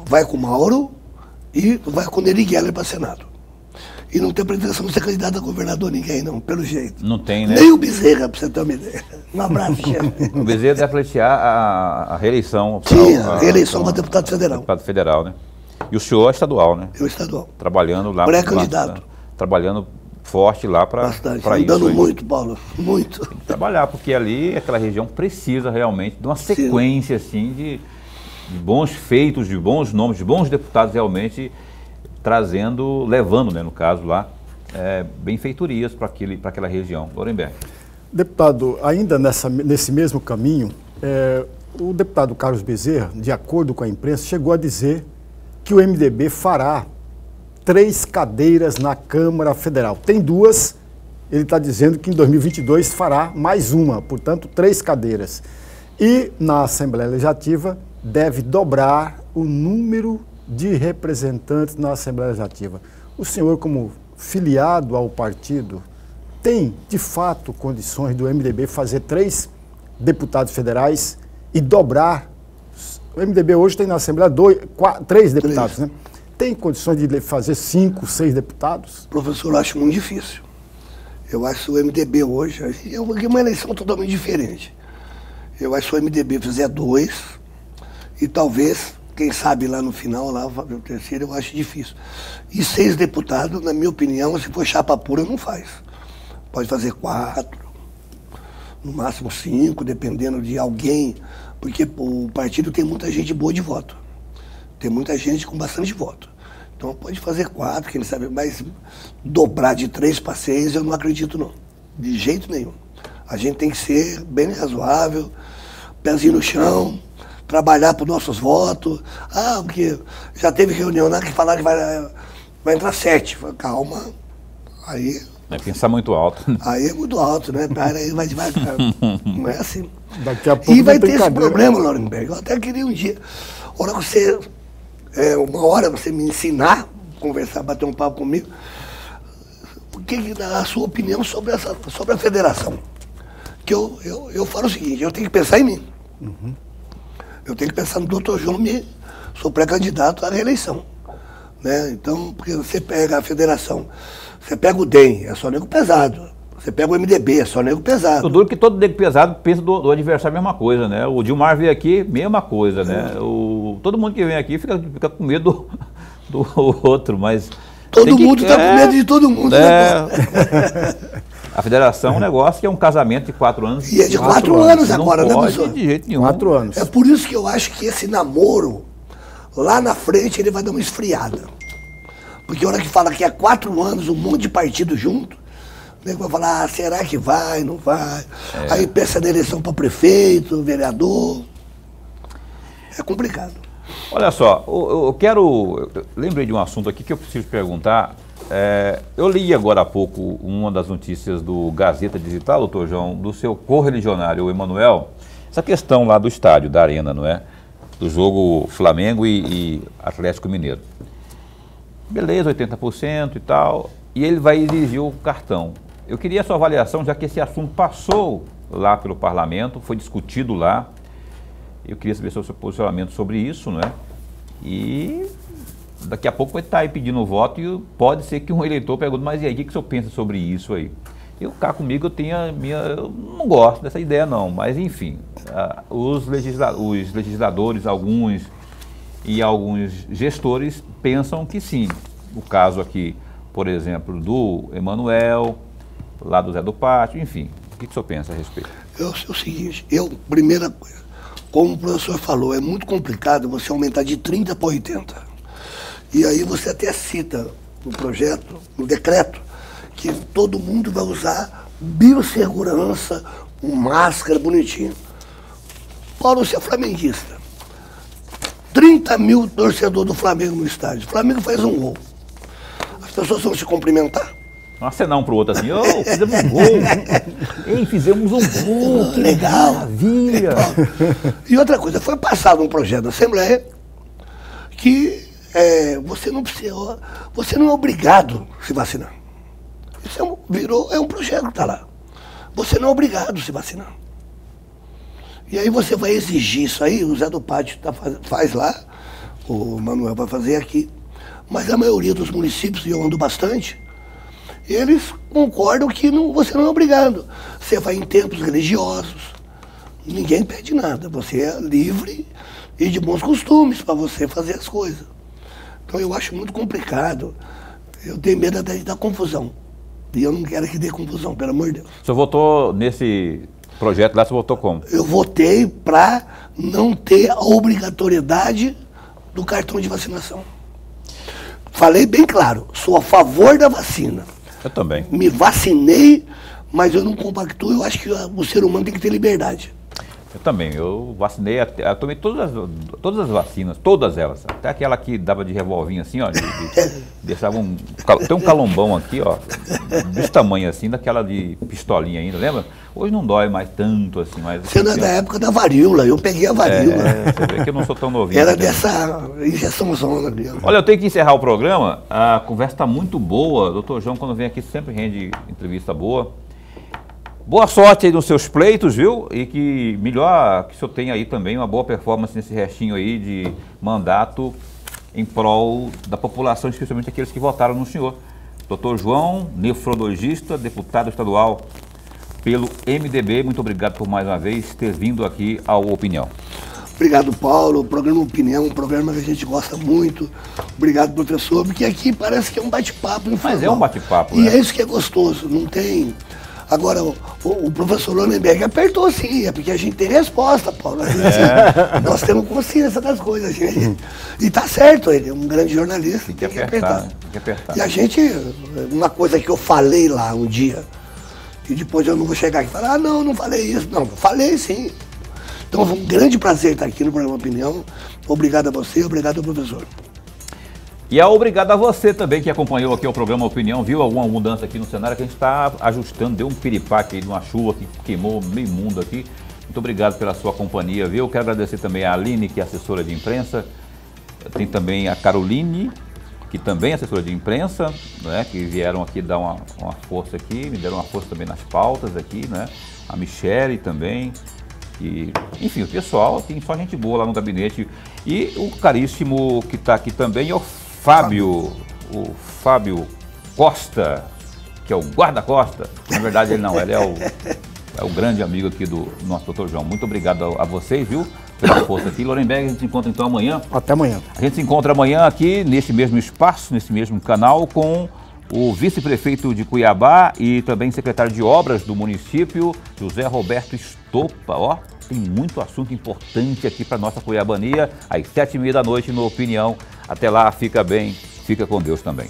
vai com o Mauro e vai com o Nery Geller para Senado. E não tem pretensão de ser candidato a governador ninguém, não, pelo jeito. Não tem, né? Nem o Bezerra, pra você ter uma ideia. Um abraço, chefe. O Bezerra deve pleitear a reeleição. Sim, a reeleição para deputado federal. Deputado federal, né? E o senhor é estadual, né? Eu estadual. Trabalhando lá. Pré-candidato. Trabalhando forte lá para isso. Bastante, andando muito, Paulo, muito. Tem que trabalhar, porque ali, aquela região precisa realmente de uma sequência, assim, de bons feitos, de bons nomes, de bons deputados realmente levando, né, no caso lá, benfeitorias para aquela região. Dorenberg. Deputado, ainda nesse mesmo caminho, o deputado Carlos Bezerra, de acordo com a imprensa, chegou a dizer que o MDB fará 3 cadeiras na Câmara Federal. Tem 2, ele está dizendo que em 2022 fará mais uma, portanto 3 cadeiras. E na Assembleia Legislativa deve dobrar o número de representantes na Assembleia Legislativa. O senhor, como filiado ao partido, tem de fato condições do MDB fazer 3 deputados federais e dobrar O MDB hoje tem na Assembleia 3 deputados, né? Tem condições de fazer 5, 6 deputados? Professor, eu acho muito difícil. Eu acho que o MDB hoje é uma eleição totalmente diferente. Eu acho que se o MDB fizer 2 e talvez, quem sabe lá no final, lá o terceiro, eu acho difícil. E 6 deputados, na minha opinião, se for chapa pura, não faz. Pode fazer 4, no máximo 5, dependendo de alguém, porque o partido tem muita gente boa de voto. Tem muita gente com bastante voto. Então pode fazer 4, quem sabe, mas dobrar de 3 para 6 eu não acredito não. De jeito nenhum. A gente tem que ser bem razoável, pezinho no chão, trabalhar para os nossos votos. Ah, porque já teve reunião lá que falaram que vai entrar 7. Calma. Aí... É pensar muito alto. Aí é muito alto, né? Aí vai devagar. Não é assim. Daqui a pouco e vai ter esse problema, Laurenberg. Eu até queria um dia, hora que você, uma hora você me ensinar, conversar, bater um papo comigo, o que dá a sua opinião sobre a federação? Que eu falo o seguinte, eu tenho que pensar em mim. Uhum. Eu tenho que pensar no Dr. João, sou pré-candidato à reeleição. Né? Então, porque você pega a federação, você pega o DEM, é só nego pesado. Você pega o MDB, é só nego pesado. O duro é que todo nego pesado pensa do adversário a mesma coisa, né? O Dilmar veio aqui, mesma coisa, né? Todo mundo que vem aqui fica com medo do outro, mas... Todo mundo está com medo de todo mundo, né? A federação é um negócio que é um casamento de 4 anos. E é de 4 anos agora, né, professor? De jeito nenhum. 4 anos. É por isso que eu acho que esse namoro, lá na frente, ele vai dar uma esfriada. Porque a hora que fala que há 4 anos, um monte de partido junto, o nego vai falar, será que vai, não vai? Aí pensa na eleição para prefeito, vereador. É complicado. Olha só, eu lembrei de um assunto aqui que eu preciso perguntar. Eu li agora há pouco uma das notícias do Gazeta Digital, doutor João, do seu correligionário, o Emanuel, essa questão lá do estádio, da arena, não é? Do jogo Flamengo e Atlético Mineiro. Beleza, 80% e tal, e ele vai exigir o cartão. Eu queria a sua avaliação, já que esse assunto passou lá pelo parlamento, foi discutido lá. Eu queria saber o seu posicionamento sobre isso, né? E daqui a pouco vai estar aí pedindo o voto e pode ser que um eleitor pergunte, mas e aí, o que o senhor pensa sobre isso aí? Eu cá comigo, eu não gosto dessa ideia não, mas enfim, os legisladores, alguns gestores pensam que sim. O caso aqui, por exemplo, do Emanuel, lá do Zé do Pátio, enfim. O que o senhor pensa a respeito? É o seguinte, primeira coisa, como o professor falou, é muito complicado você aumentar de 30 para 80. E aí você até cita no projeto, no decreto, que todo mundo vai usar biossegurança, máscara, bonitinho. Paulo, você é flamenguista. 30 mil torcedores do Flamengo no estádio. O Flamengo faz um gol. As pessoas vão se cumprimentar. Não acenar um pro outro assim, fizemos um gol. Ei, fizemos um gol. Legal. Maravilha. E outra coisa, foi passado um projeto da Assembleia que você não é obrigado a se vacinar. Isso é um projeto que está lá. Você não é obrigado a se vacinar. E aí você vai exigir isso aí, o Zé do Pátio faz lá, o Manuel vai fazer aqui, mas a maioria dos municípios, e eu ando bastante, eles concordam que você não é obrigado. Você vai em templos religiosos, ninguém pede nada, você é livre e de bons costumes para você fazer as coisas. Então eu acho muito complicado, eu tenho medo até de dar confusão. E eu não quero que dê confusão, pelo amor de Deus. O senhor votou nesse projeto lá, você votou como? Eu votei para não ter a obrigatoriedade do cartão de vacinação. Falei bem claro, sou a favor da vacina. Eu também. Me vacinei, mas eu não compactuo, eu acho que o ser humano tem que ter liberdade. Eu também, eu vacinei, eu tomei todas as vacinas, todas elas, até aquela que dava de revolvinho assim, ó, deixava tem um calombão aqui, ó, desse tamanho assim, daquela de pistolinha ainda, lembra? Hoje não dói mais tanto assim, mas... Você não é da época da varíola, eu peguei a varíola. Você vê que eu não sou tão novinho. Era dessa injeção zona ali. Olha, eu tenho que encerrar o programa, a conversa está muito boa, doutor João, quando vem aqui sempre rende entrevista boa. Boa sorte aí nos seus pleitos, viu? E que melhor que o senhor tenha aí também uma boa performance nesse restinho aí de mandato em prol da população, especialmente aqueles que votaram no senhor. Dr. João, nefrologista, deputado estadual pelo MDB, muito obrigado por mais uma vez ter vindo aqui ao Opinião. Obrigado, Paulo. O programa Opinião, um programa que a gente gosta muito. Obrigado, professor, porque aqui parece que é um bate-papo informal. Mas é um bate-papo, E né? é isso que é gostoso, não tem... Agora, o professor Lorenberg apertou sim, é porque a gente tem resposta, Paulo. Nós temos consciência das coisas, gente. E tá certo, ele é um grande jornalista, tem que apertar. Tem que apertar. E a gente, uma coisa que eu falei lá um dia, e depois eu não vou chegar aqui e falar, não falei isso. Não, falei sim. Então foi um grande prazer estar aqui no programa Opinião. Obrigado a você, obrigado ao professor. E obrigado a você também que acompanhou aqui o programa Opinião, viu alguma mudança aqui no cenário que a gente está ajustando, deu um piripaque aí de uma chuva que queimou meio mundo aqui. Muito obrigado pela sua companhia, viu? Quero agradecer também a Aline, que é assessora de imprensa, tem também a Caroline, que também é assessora de imprensa, né? Que vieram aqui dar uma força aqui, me deram uma força também nas pautas aqui, né? A Michele também. E, enfim, o pessoal, tem só gente boa lá no gabinete. E o caríssimo que está aqui também é o Fábio Costa, que é o guarda-costa. Na verdade ele não, ele é o grande amigo aqui do nosso doutor João. Muito obrigado a vocês, viu, pela força aqui. Lorenberg, a gente se encontra então amanhã. Até amanhã. A gente se encontra amanhã aqui, nesse mesmo espaço, nesse mesmo canal, com o vice-prefeito de Cuiabá e também secretário de obras do município, José Roberto Estopa. Ó, tem muito assunto importante aqui para nossa cuiabania, às 7h30 da noite no Opinião. Até lá, fica bem, fica com Deus também.